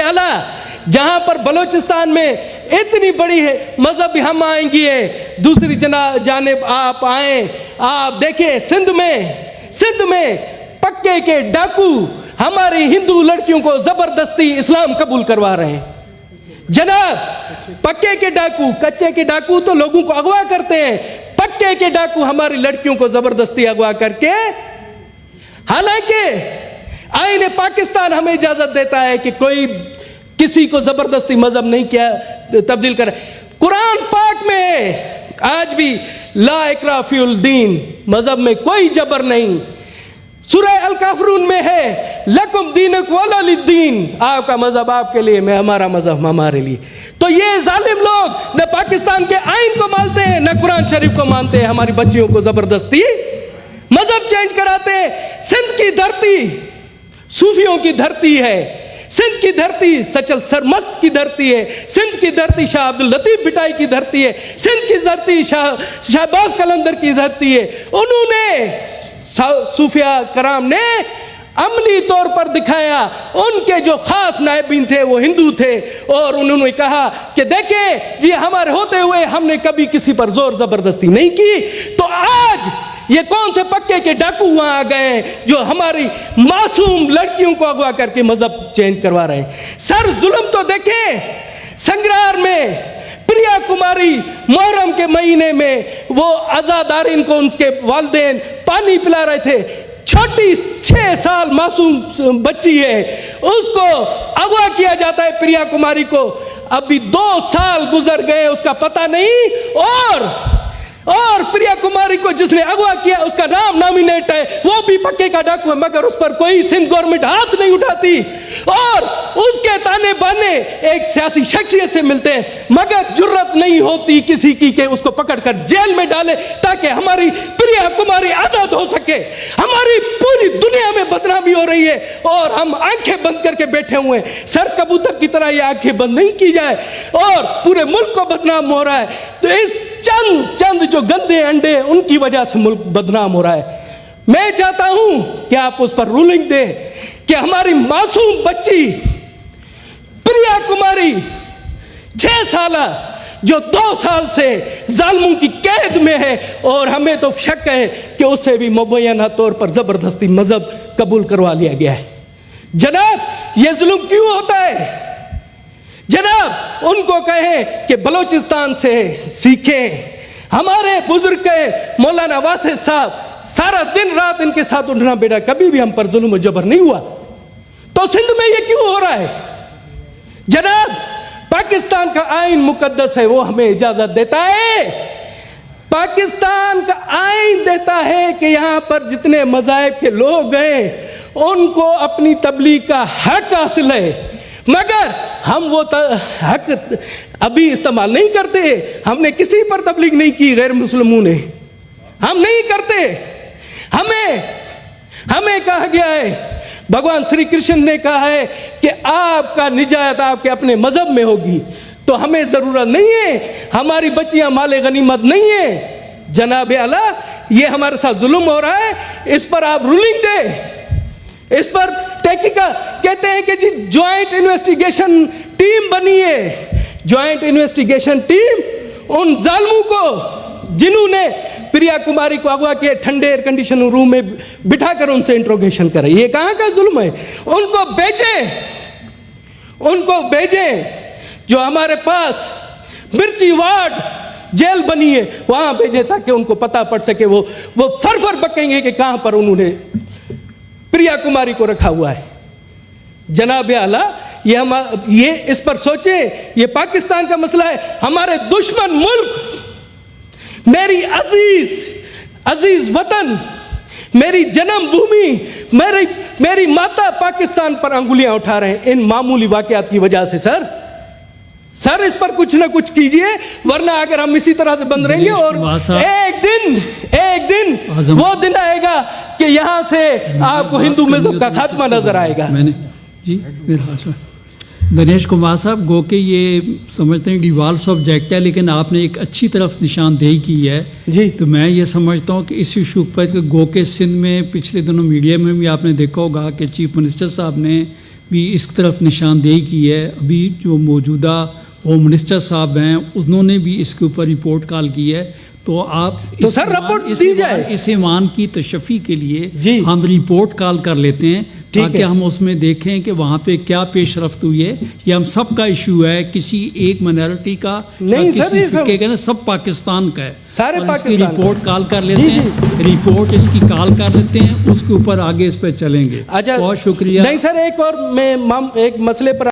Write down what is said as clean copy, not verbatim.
اعلیٰ جہاں پر بلوچستان میں اتنی بڑی ہے مذہبی ہم آئیں گے، دوسری جانب آپ آئیں، آپ دیکھیں سندھ میں پکے کے ڈاکو ہماری ہندو لڑکیوں کو زبردستی اسلام قبول کروا رہے ہیں۔ جناب پکے کے ڈاکو، کچے کے ڈاکو تو لوگوں کو اغوا کرتے ہیں، پکے کے ڈاکو ہماری لڑکیوں کو زبردستی اغوا کر کے، حالانکہ آئین پاکستان ہمیں اجازت دیتا ہے کہ کوئی کسی کو زبردستی مذہب نہیں کیا تبدیل کرے۔ قرآن پاک میں آج بھی لا اکراہ فی الدین، مذہب میں کوئی جبر نہیں۔ سورہ الکافرون میں ہے لکم دینکم ولی الدین، آپ کا مذہب آپ کے لیے، میں ہمارا مذہب ہمارے لیے۔ تو یہ ظالم لوگ نہ پاکستان کے آئین کو مانتے ہیں نہ قرآن شریف کو مانتے ہیں، ہماری بچیوں کو زبردستی مذہب چینج کراتے ہیں۔ سندھ کی دھرتی صوفیوں کی دھرتی ہے، سندھ کی دھرتی سچل سرمست کی دھرتی ہے، سندھ کی دھرتی شاہ عبداللطیف بٹائی کی دھرتی ہے، سندھ کی دھرتی شہباز قلندر کی دھرتی ہے۔ انہوں نے صوفیاء کرام نے عملی طور پر دکھایا، ان کے جو خاص نائبین تھے وہ ہندو تھے، اور انہوں نے کہا کہ دیکھیں جی ہمارے ہوتے ہوئے ہم نے کبھی کسی پر زور زبردستی نہیں کی۔ تو آج یہ کون سے پکے کے ڈاکو وہاں آ گئے ہیں جو ہماری معصوم لڑکیوں کو اغوا کر کے مذہب چینج کروا رہے ہیں۔ سر ظلم تو دیکھیں، سنگرار میں پریا کماری محرم کے مہینے میں وہ عزادارین کو ان کے والدین پانی پلا رہے تھے، چھوٹی 6 سال معصوم بچی ہے، اس کو اغوا کیا جاتا ہے پریا کماری کو، ابھی 2 سال گزر گئے اس کا پتہ نہیں، اور پریا کماری کو جس نے اغوا کیا اس کا نام نامینیٹ ہے، وہ بھی پکے کا ڈاکو ہے، مگر اس پر کوئی سندھ گورنمنٹ ہاتھ نہیں اٹھاتی، اور اس کے تانے بانے ایک سیاسی شخصیت سے ملتے ہیں، مگر جرت نہیں ہوتی کسی کی کہ اس کو پکڑ کر جیل میں ڈالے تاکہ ہماری پریا کماری آزاد ہو سکے۔ ہماری پوری دنیا میں بدنامی ہو رہی ہے اور ہم آنکھیں بند کر کے بیٹھے ہوئے ہیں۔ سر کبوتر کی طرح یہ آنکھیں بند نہیں کی جائے، اور پورے ملک کو بدنام ہو رہا ہے، تو اس چند جو گندے انڈے ان کی وجہ سے ملک بدنام ہو رہا ہے۔ میں چاہتا ہوں کہ آپ اس پر رولنگ دیں کہ ہماری معصوم بچی پریا کماری 6 سالہ جو 2 سال سے ظالموں کی قید میں ہے، اور ہمیں تو شک ہے کہ اسے بھی مبینہ طور پر زبردستی مذہب قبول کروا لیا گیا ہے۔ جناب یہ ظلم کیوں ہوتا ہے؟ جناب ان کو کہیں کہ بلوچستان سے سیکھیں۔ ہمارے بزرگ مولانا واسع صاحب سارا دن رات ان کے ساتھ اٹھنا بیٹا، کبھی بھی ہم پر ظلم و جبر نہیں ہوا، تو سندھ میں یہ کیوں ہو رہا ہے؟ جناب پاکستان کا آئین مقدس ہے، وہ ہمیں اجازت دیتا ہے، پاکستان کا آئین دیتا ہے کہ یہاں پر جتنے مذاہب کے لوگ ہیں ان کو اپنی تبلیغ کا حق حاصل ہے، مگر ہم وہ حق ابھی استعمال نہیں کرتے۔ ہم نے کسی پر تبلیغ نہیں کی، غیر مسلموں نے، ہم نہیں کرتے۔ ہمیں کہا گیا ہے، بھگوان شری کرشن نے کہا ہے کہ آپ کا نجات آپ کے اپنے مذہب میں ہوگی، تو ہمیں ضرورت نہیں ہے، ہماری بچیاں مال غنیمت نہیں ہیں۔ جناب اعلیٰ یہ ہمارے ساتھ ظلم ہو رہا ہے، اس پر آپ رولنگ دیں، اس پر تحقیقات۔ کہتے ہیں کہ جی جوائنٹ انویسٹیگیشن ٹیم بنی ہے، جوائنٹ انویسٹیگیشن ٹیم ان ظالموں کو جنہوں نے پریا کماری کو اغوا کیا ٹھنڈے ایئر کنڈیشن روم میں بٹھا کر ان سے انٹروگیشن کرے، یہ کہاں کا ظلم ہے؟ ان کو بھیجیں جو ہمارے پاس مرچی وارڈ جیل بنی ہے وہاں بھیجیں تاکہ ان کو پتہ پڑ سکے، وہ فر بکیں گے کہ کہاں پر انہوں نے پریا کماری کو رکھا ہوا ہے۔ جناب اعلیٰ یہ اس پر سوچیں، یہ پاکستان کا مسئلہ ہے، ہمارے دشمن ملک، میری عزیز وطن، میری جنم بھومی، میری ماتا پاکستان پر انگلیاں اٹھا رہے ہیں ان معمولی واقعات کی وجہ سے۔ سر اس پر کچھ نہ کچھ کیجئے، ورنہ اگر ہم اسی طرح سے بند رہیں گے اور ایک دن وہ دن آئے گا کہ یہاں سے آپ کو ہندو مذہب کا خاتمہ نظر آئے گا۔ دنیش کمار صاحب، گو کہ یہ سمجھتے ہیں ڈیوالو سبجیکٹ ہے، لیکن آپ نے ایک اچھی طرف نشاندہی کی ہے جی، تو میں یہ سمجھتا ہوں کہ اس ایشو پر کہ گو کہ سندھ میں پچھلے دنوں میڈیا میں بھی آپ نے دیکھا ہوگا کہ چیف منسٹر صاحب نے بھی اس طرف نشاندہی کی ہے. ابھی جو موجودہ ہوم منسٹر صاحب ہیں انہوں نے بھی اس کے اوپر رپورٹ کال کی ہے. تو آپ تو سر رپورٹ دی جائے. اس ایمان کی تشفی کے لیے جی ہم رپورٹ کال کر لیتے ہیں تاکہ ہم اس میں دیکھیں کہ وہاں پہ کیا پیش رفت ہوئی ہے. یہ ہم سب کا ایشو ہے, کسی ایک مائنارٹی کا نہیں سر, کسی فقے کا, سب پاکستان کا ہے. سارے اور اس کی پاکستان رپورٹ کال کر لیتے ہیں, رپورٹ اس کی کال کر لیتے ہیں, اس کے اوپر آگے اس پہ چلیں گے. اچھا بہت شکریہ. نہیں سر, ایک اور میں ایک مسئلے پر